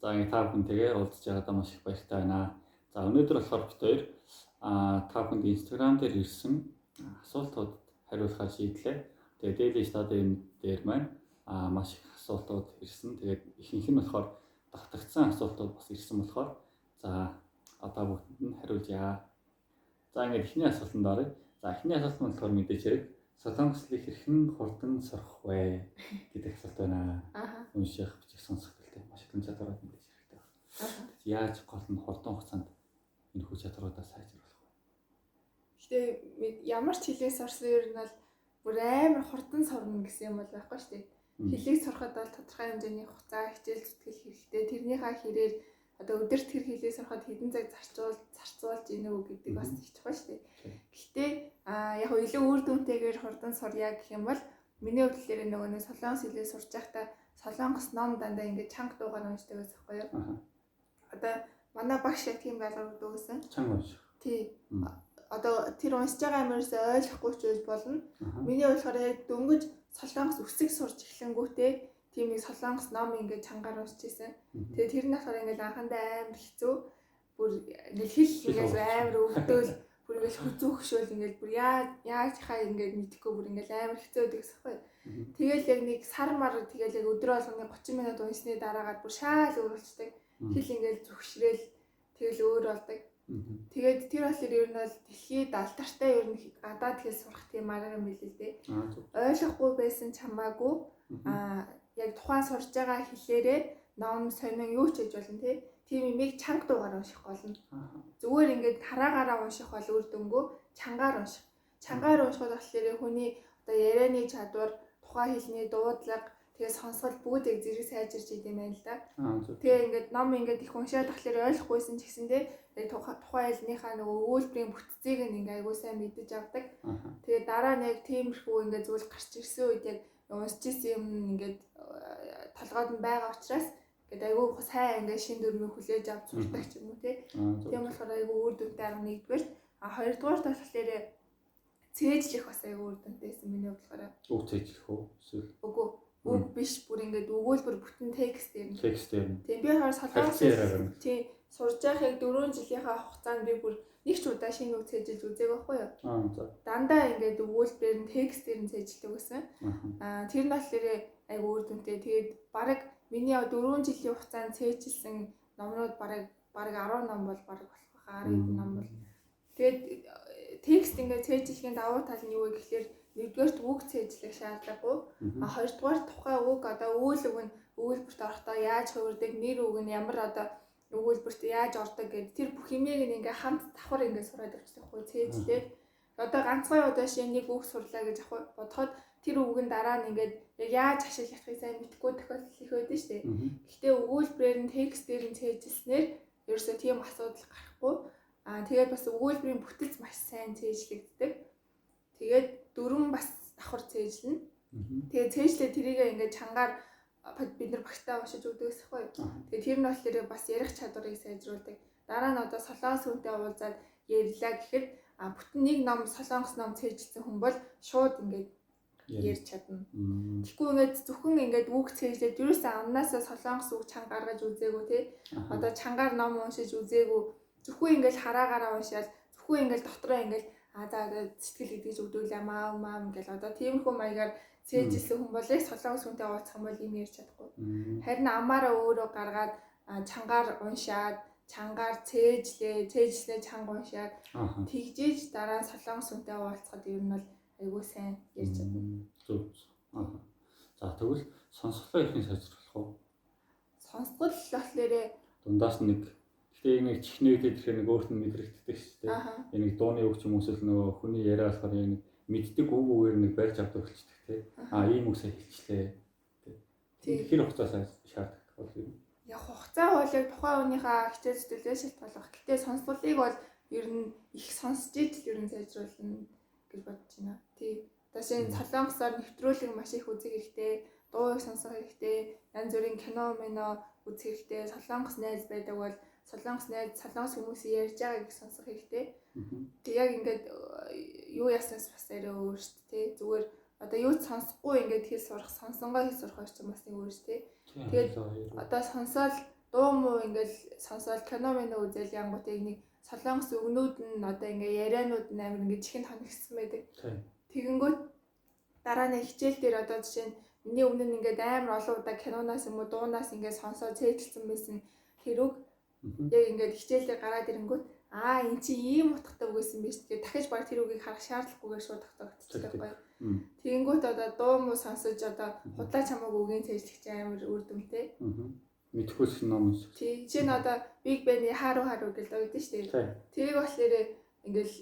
За ингэ та бүхэнтэйгээ уулзж байгаадаа маш их баяртай байна. За өнөөдөр болохоор бид хоёр та бүхэнд Instagram дээр ирсэн асуултуудад хариулахаар шийдлээ. Тэгээд daily study дээр маань маш их асуултууд ирсэн. Тэгээд ихэнх нь болохоор давтагдсан асуултууд бас ирсэн болохоор за одоо бүгдэнд нь хариулъя. За ингэ эхний асуултанд оръё. За эхний асуулт нь болохоор мэдээж хэрэг солонгослыг хэрхэн хурдан сурах вэ гэдэг асуулт байна. Унших, бичих, сонсох гэдэг маш их чадварууд мэдээж хэрэгтэй байна. Яаж гол нь хурдан хугацаанд энэ хүч чадваруудаа сайжруулах вэ? Гэтэ ямар ч хэлээс орсон ер нь бол бүр амар хурдан сурна гэсэн юм бол байхгүй шүү дээ. Хэлийг сурахад бол тодорхой хэмжээний хугацаа, хичээл зүтгэл хэрэгтэй. Тэрнийхээ хэрээр одоо өдөрт тэр хэлийг сурахад хэдэн цаг зарцуулж ийнэ үү гэдэг бас их чухал шүү дээ. Гэхдээ яг нь илүү үр дүнтэйгээр хурдан сурья гэх юм бол миний хувьд нөгөө нэг солонгос хэлийг сурж байхдаа солонгос ном дандаа ингээд чанга дуугаар уншдаг байсан байхгүй юу? Одоо манай багш яг тийм байлгууддаг гэсэн. Чанга унших. Тий. Одоо тэр уншиж байгаа юмээс ойлгохгүй ч үйл болно. Миний болохоор яг дөнгөж солонгос үсэг сурч эхлэнгүүтээ тийм нэг солонгос ном ингээд чангаар уншиж ирсэн. Тэгээ тэр нь болохоор ингээд анхандаа амар хэцүү. Бүр ингээд хэл ингээд амар өвдөөл бүр ингээд хүзүүхшөөл ингээд бүр яаж хаа ингээд мэдэхгүй бүр ингээд амар хэцүү гэдэгс хэвгүй. Тэгэл яг нэг сар мар тэгэл яг өдрөө болгоны 30 минут уншсны дараагаар бүр шаал өөрчлөлтөг. Хэл ингээд зүгшрээл тэгэл өөр болдог. Тэгээд тэр болохоор ер нь бол дэлхийд алдартай ер нь гадаад хэл сурах тийм арга юм билээ л дээ. Ойлгохгүй байсан чамаагүй яг тухайн сурж байгаа хэлээрээ ном сонин юу ч хийж болно тий. Тийм имийг чанга дуугаар унших болно. Зүгээр ингээд хараагаараа унших бол үр дүнгүй чангаар унших. Чангаар уншиход болохоор хүний одоо ярианы чадвар, тухайн хэлний дуудлага, тэгээ сонсгол бүгд яг зэрэг сайжирч идэм байнал да. Тэгээ ингээд ном ингээд их уншаад болохоор ойлгохгүйсэн ч гэсэндээ яг тухайн хэлнийхаа нөгөө өгүүлбэрийн бүтцийг ингээд айгуу сайн мэдэж авдаг. Тэгээ дараа нь яг тиймэрхүү ингээд зүйл гарч ирсэн үед яг уншиж исэн юм ингээд толгойд нь байгаа учраас ингээд айгуу сайн ингээд шин дүрмийг хүлээж авч сурдаг ч юм уу тий. Тийм болохоор айгуу үр дүнтэй арга нэгдүгээр. Хоёрдугаар болохоор цээжлэх бас айгуу үр дүнтэйсэн миний бодлохоор. Үг цээжлэх үү? Эсвэл үгүй. Үг биш бүр ингээд өгүүлбэр бүтэн текст дээр. Тийм би хоёр солонгос тий сурж байхыг 4 жилийнхаа хугацаанд би бүр нэг ч удаа шинэ үг цээжилж үзээгүй байхгүй юу? Дандаа ингээд өгүүлбэрээр нь текстээр нь цээжилдэг байсан. Тэр нь болохоор айгуу үр дүнтэй. Тэгээд бараг миний 4 жилийн хугацаанд цээжилсэн номнууд бараг 10 ном бол бараг болох байхаа 10 ном бол. Тэгээд текст ингээд цээжилхийн давуу тал нь юу вэ гэхээр нэгдүгээрт үг цээжлэх шаардлагагүй. Хоёрдугаар тухайн үг одоо өгүүлбэрт орохдоо яаж хувирдаг, нэр үг нь ямар одоо өгүүлбэрт яаж ордог гэдэг тэр бүх юмыг ингээ хамт давхар ингээ сураад авчихдаг хгүй цээжлээд. Одоо ганцхан удаа шин нэг үг сурлаа гэж бодоход тэр үгэн дараа нь ингээд яаж ашиглахыг сайн мэдэхгүй тохиолдол их байдаг шүү дээ. Гэхдээ өгүүлбэрээр нь текстээр нь цээжилснээр ерөөсөө тийм асуудал гарахгүй. Тэгээд бас өгүүлбэрийн бүтэц маш сайн цээжлэгддэг. Тэгээд дөрвөн бас давхар цээжлэнэ. Тэгээд цээжлээ тэрийг ингээд чангаар бид нар багтаа уншиж өгдөг гэсэхгүй. Тэгээд тэр нь болохоор бас ярих чадварыг сайжруулдаг. Дараа нь одоо солонгос хүнтэй уулзаад ярьлаа гэхэд бүтэн нэг ном солонгос ном цээжилсэн хүн бол шууд ингээд ярьж чадна. Тэгэхгүй ингээд зөвхөн ингээд үг цээжлээд юусэн амнаасаа солонгос үг чанга гаргаж үзээгүй те. Одоо чангаар ном уншиж үзээгүй. Зөвхөн ингээд хараагаараа уншаад зөвхөн ингээд дотроо ингээд за сэтгэл идэж өгдөглээ маам гэл одоо тиймэрхүү маягаар цээжилсэн хүн бол солонгос хүнтэй уулзах юм бол юм ярьж чадахгүй. Харин амаараа өөрөө гаргаад чангаар уншаад, чангаар цээжлээ чанга уншаад тэгжээж дараа нь солонгос хүнтэй уулзахад ер нь бол айгүй сайн ярьж чадна. Зөв. За тэгвэл сонсголоо ихний сайжруулах уу? Сонсгол болохоор дундаас нэг нэг чихнээгдээд ирэхээр нэг өөрт нь мэдрэгддэг шүү дээ. Нэг дууны үг ч юм уу эсвэл нөгөө хүний яриа болохоор нэг мэддэг үг үгээр нэг барьж авдаг болчихдаг тий. Ийм үг сайн хэлчихлээ. Тэр хугацаа шаарддаг бол юм. Яг хугацаа бол яг тухайн хүнийхээ хичээл зүтгэлээс шалтгаалах. Гэтэ сонсголыг бол ер нь их сонсч ижил ер нь сайжруулна гэж бодож байна. Тий. Одоо шинэ солонгосоор нэвтрүүлэг маш их үзэх хэрэгтэй. Дууг сонсох хэрэгтэй. Янз бүрийн кино үзэх хэрэгтэй. Солонгос найз байдаг бол солонгос хүмүүсийн ярьж байгааг сонсох хэрэгтэй. Тэг яг ингээд юу яснаас бас арай өөр шүү дээ. Зүгээр одоо юу ч сонсохгүй ингээд хэл сурах, сонсонгоо хэл сурах ч юм бас нэг өөр шүү дээ. Тэгээд одоо сонсоод дуу муу ингээл сонсоод кино мэнэ үзэл янгуудыг нэг солонгос өгнүүд нь одоо ингээ ярианууд нь амар ингээ чихэнд хоногдсон байдаг. Тэгэнгүүт дараа нь хичээл дээр одоо жишээ нь миний өмнө нь ингээд амар олон удаа киноноос юм уу дуунаас ингээд сонсоод цээжилсэн байсан тэрүүг яг ингээд хичээлээр гараад ирэнгүүт эн чи ийм утгатай үг байсан биз дээ. Дахиж баг тэр үгийг харах шаардлагагүйгээр шууд тогтоогдчихдаг байхгүй. Тэгэнгүүт одоо дуу муу сонсож одоо худлаа чамаагүй үгийн цээжлэх амар үр дүнтэй. Мэдхүйс ном шүү. Тий. Жишээ нь одоо Big Bang-ы харуу гэж дуудсан шүү дээ. Тэрийг болохоор ингээл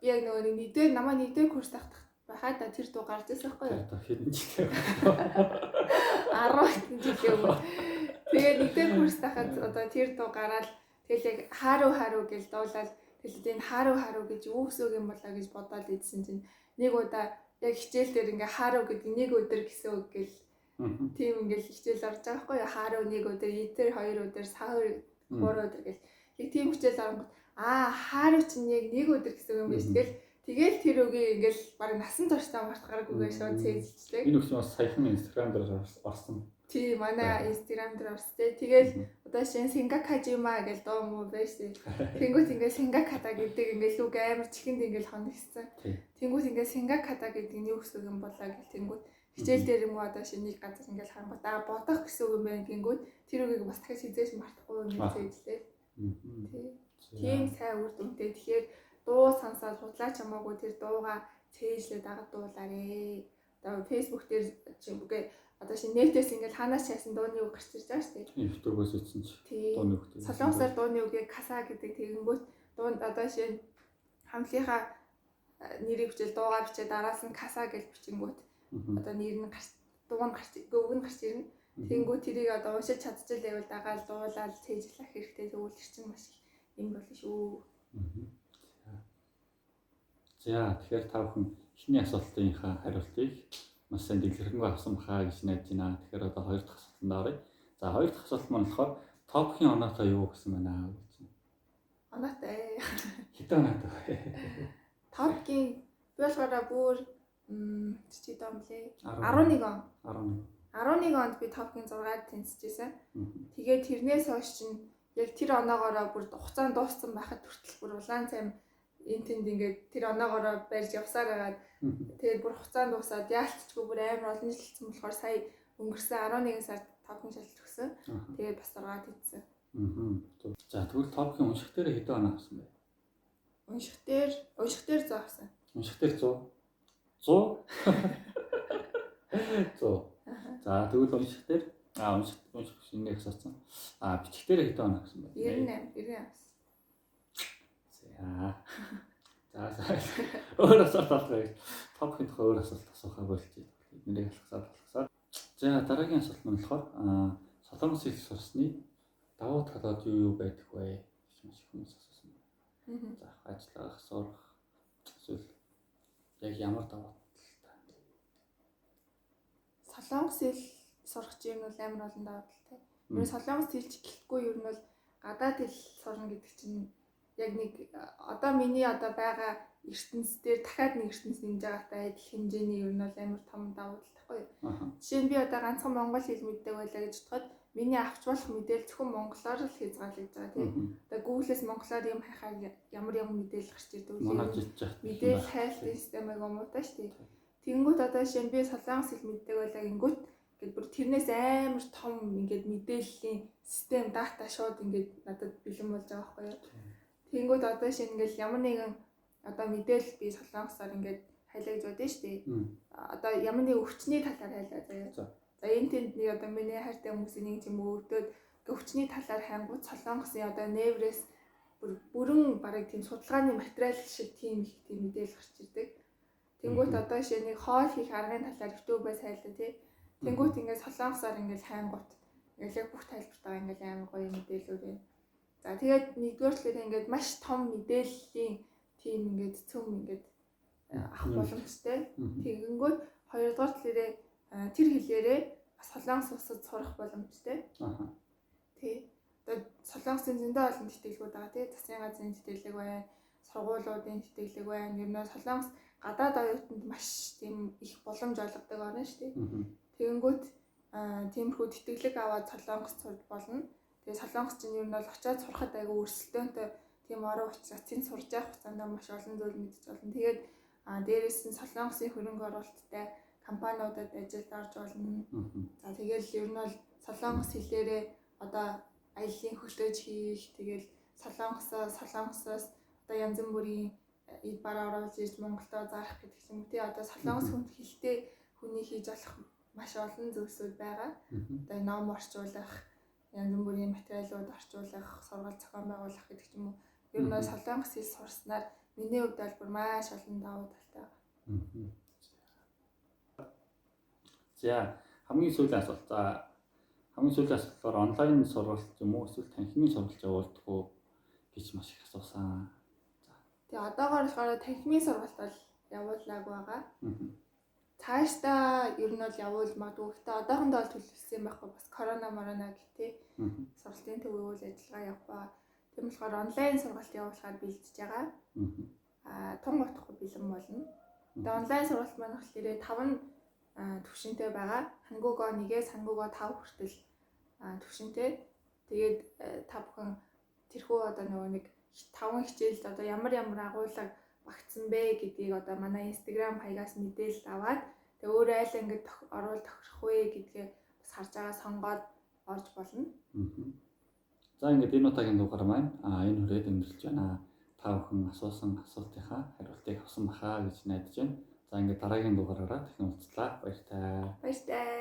би яг нөгөө нэгдээ намаа нэгдээ курс тахтах байхад тэр дуу гарч ирсэн байхгүй юу? Хэдэн жил 10 жилийн өмнө. Тэгээд нэгдээ курс тахад одоо тэр дуу гараад тэгэл яг харуу гэж дуулаад тэгэл энэ харуу гэж юу гэсэн юм болоо гэж бодоод идсэн чинь нэг удаа яг хичээл дээр ингээ харуу гэдэг нэг өдөр гэсэн үг гэл тийм ингээл хичээл орж байгаа байхгүй юу? Харуу нэг өдөр, итэр 2 өдөр, сар 3 өдөр гэл. Яг тийм хичээл оронгот харуу чинь яг нэг өдөр гэсэн юм биш тэгэл тэр үгийг ингээл баг насан туршдаа мартахгүйгээр шууд цээжилчихлээ. Энэ үгс бас саяхан Instagram дээр орсон. Тий, манай Instagram дээр орсон. Тэгэл одоо шинэ Сингакажима гэж дуу муу байж тий. Тэнгүүт ингээл Сингаката гэдэг ингээл үг амар чихэнд ингээл хоногдсон. Тэнгүүт ингээл Сингаката гэдэг нь юу гэсэн юм болоо гэл тэнгүүт хичээл дээр юм уу одоо шинийг газар ингээл хангууд бодох гэсэн үг юм байна гингүүт тэр үгийг бас дахиж хизээж мартахгүй юм цээжлээ. Тий. Тийм сайн үр дүнтэй. Тэгэхээр дуу сонсоод худлаа чамаагүй тэр дууга цээжлээ дагаад дуулаарэ. Одоо Facebook дээр үгүй одоо шинэ нэтээс ингээл ханаас чаасан дууны үг гарч ирж байгаа шүү дээ. YouTube-өөс үтсэн чи дууны үг. Солонгосоор дууны үгийг каса гэдэг тэгэнгүүт дуунд одоо шинэ хамтынхаа нэрийг бичээл дуугаа бичээ дараас нь каса гэж бичингүүт одоо нэр нь гарч дуу нь гарч үг нь гарч ирнэ. Тэгэнгүүт тэрийг одоо уншиж чадчихлаа гэвэл дагаал дуулаад цээжлэх хэрэгтэй тэгвэл чинь маш юм болно шүү. За тэгэхээр та бүхэн эхний асуултынхаа хариултыг маш сайн дэлгэрэнгүй авсан бахаа гэж найдаж байна. Тэгэхээр одоо хоёр дахь асуултанд оръё. За хоёр дахь асуулт маань болохоор топхийн оноотой юу гэсэн байна аа гэж байна. Оноотой. Хэдэн оноотой вэ? Топхийн би болохоор бүр чи дэмлээ 11 он. 11 онд би топхийн 6-ад тэнцэжсэн. Тэгээд тэрнээс хойш чинь яг тэр оноогоороо бүр хугацаанд дууссан байхад хүртэл бүр улаан цайм энэ тэнд ингээд тэр оноогоороо барьж явсаар байгаад тэгээд бүр хугацаанд дуусаад яалтчгүй бүр амар олон жил болсон болохоор сая өнгөрсөн 11 сард топхийн шалгалт өгсөн. Тэгээд бас 6-ад тэнцсэн. За тэгвэл топхийн унших дээр хэдэн оноо авсан бэ? Унших дээр 100 авсан. Унших дээр 100? 100? 100. За тэгвэл унших дээр унших шинээр асуусан. Бичих дээр хэдэн оноо авсан бэ? 98 авсан. За өөр асуулт авах. Топхийн тухай өөр асуулт асуухаа болчих. Эднийг алхасаад. За дараагийн асуулт нь болохоор солонгос хэл сурсны давуу талууд юу байдаг вэ гэж маш их хүмүүс асуусан байна. За ажиллах, сурах эсвэл яг ямар давуу талтай? Солонгос хэл сурах чинь бол амар олон давуу талтай. Ер нь солонгос хэлж эхлэхгүй ер нь бол гадаад хэл сурна гэдэг чинь яг нэг одоо миний одоо байгаа ертөнц дээр дахиад нэг ертөнц нэмж байгаатай адил хэмжээний ер нь бол амар том давуу талтай байхгүй. Жишээ нь би одоо ганцхан монгол хэл мэддэг байлаа гэж бодоход миний авч болох мэдээлэл зөвхөн монголоор л хязгаарлагдж байгаа тийм. Одоо Google-с монголоор юм хайхаар ямар мэдээлэл гарч ирдэг вэ? Мэдээлэл хайлтын систем аяга муутай шүү дээ. Тэнгүүт одоо жишээ нь би солонгос хэл мэддэг байлаа гингүүт гэд бүр тэрнээс амар том ингээд мэдээллийн систем дата шууд ингээд надад бэлэн болж байгаа байхгүй юу? Тэнгүүд одоо шинэ ингээл ямар нэгэн одоо мэдээлэл би солонгосоор ингээд хайлаа гэж бодсон шүү дээ. Одоо ямар нэг өвчний талаар хайлаа заяа. За энэ тэнд нэг одоо миний хайртай хүмүүсийн нэг юм өрдөөд өвчний талаар хайнгууд солонгосын одоо нейврээс бүрэн барыг тийм судалгааны материал шиг тийм их тийм мэдээлэл гарч ирдэг. Тэнгүүд одоо шинэ нэг хоол хийх аргын талаар YouTube-ээс хайлаа тий. Тэнгүүд ингээд солонгосоор ингээд хайнгууд ингээд яг бүх тайлбартаа ингээд амар гоё мэдээлэлүүд байна. За тэгээд нэгдүгээр талаар ингээд маш том мэдээллийн тийм ингээд цөм ингээд авах боломжтой. Тэгэнгүүт хоёрдугаар талаараа тэр хэлээрээ солонгос улсад сурах боломжтой. Тий. Одоо солонгосын зөндөө олон тэтгэлгүүд байгаа тий. Засгийн газрын тэтгэлэг байна, сургуулиудын тэтгэлэг байна. Ер нь солонгос гадаад оюутанд маш тийм их боломж олгодог орн шүү дээ. Тэгэнгүүт тиймэрхүү тэтгэлэг аваад солонгос сурч болно. Тэгээ Солонгос чинь ер нь бол очиод сурахад айгүй өрсөлдөөнтэй тийм орон учраас тэнд сурж явах хугацаанд маш олон зүйл мэдэж болно. Тэгээд дээрээс нь Солонгосын хөрөнгө оруулалттай компаниудад ажилд орж болно. За тэгэл ер нь бол Солонгос хэлээрээ одоо аяллаа хөтлөж хийх, тэгэл Солонгосоос одоо янз бүрийн эд бараа оруулж ирж Монголдо зарах гэдэг юм. Тэ одоо Солонгос хүн хэлтэй хүний хийж болох маш олон зүйлсүүд байгаа. Одоо ном орчуулах, янз бүрийн материалууд орчуулах, сургалт зохион байгуулах гэдэг юм уу. Ер нь Солонгос хэл сурснаар миний хувьд бол бүр маш олон давуу талтай байна. За хамгийн сүүлийн асуулт. Хамгийн сүүлийн асуултаар онлайн сургалт юм уу эсвэл танхимын сургалт явуулдаг уу гэж маш их асуусан. Тэгээ одоогоор болохоор танхимын сургалт бол явуулаагүй байгаа. Цаашдаа ер нь бол явуул магадгүй. Гэхдээ одоохондоо бол төлөвлөсөн байхгүй бас корона гэх тээ. Сургалтын төвийн үйл ажиллагаа явах ба. Тийм болохоор онлайн сургалт явуулахаар бэлдэж байгаа. Тун утгагүй бэлэн болно. Тэгээ онлайн сургалт маань болохоор 5 төвшинтэй байгаа. Хангуйго 1-ээс хангуйго 5 хүртэл төвшинтэй. Тэгээд та бүхэн тэрхүү одоо нэг 5 хичээлд одоо ямар агуулга багтсан бэ гэдгийг одоо манай Instagram хаягаас мэдээлэл аваад тэгээ өөрөө айл ангид оруул тохирох вэ гэдгээ бас харж байгаа сонгоод орж болно. За ингээд энэ удаагийн дугаар маань энэ хүрээд өндөрлж байна. Та бүхэн асуусан асуултынхаа хариултыг авсан бахаа гэж найдаж байна. За ингээд дараагийн дугаараараа дахин уулзлаа. Баяртай. Баяртай.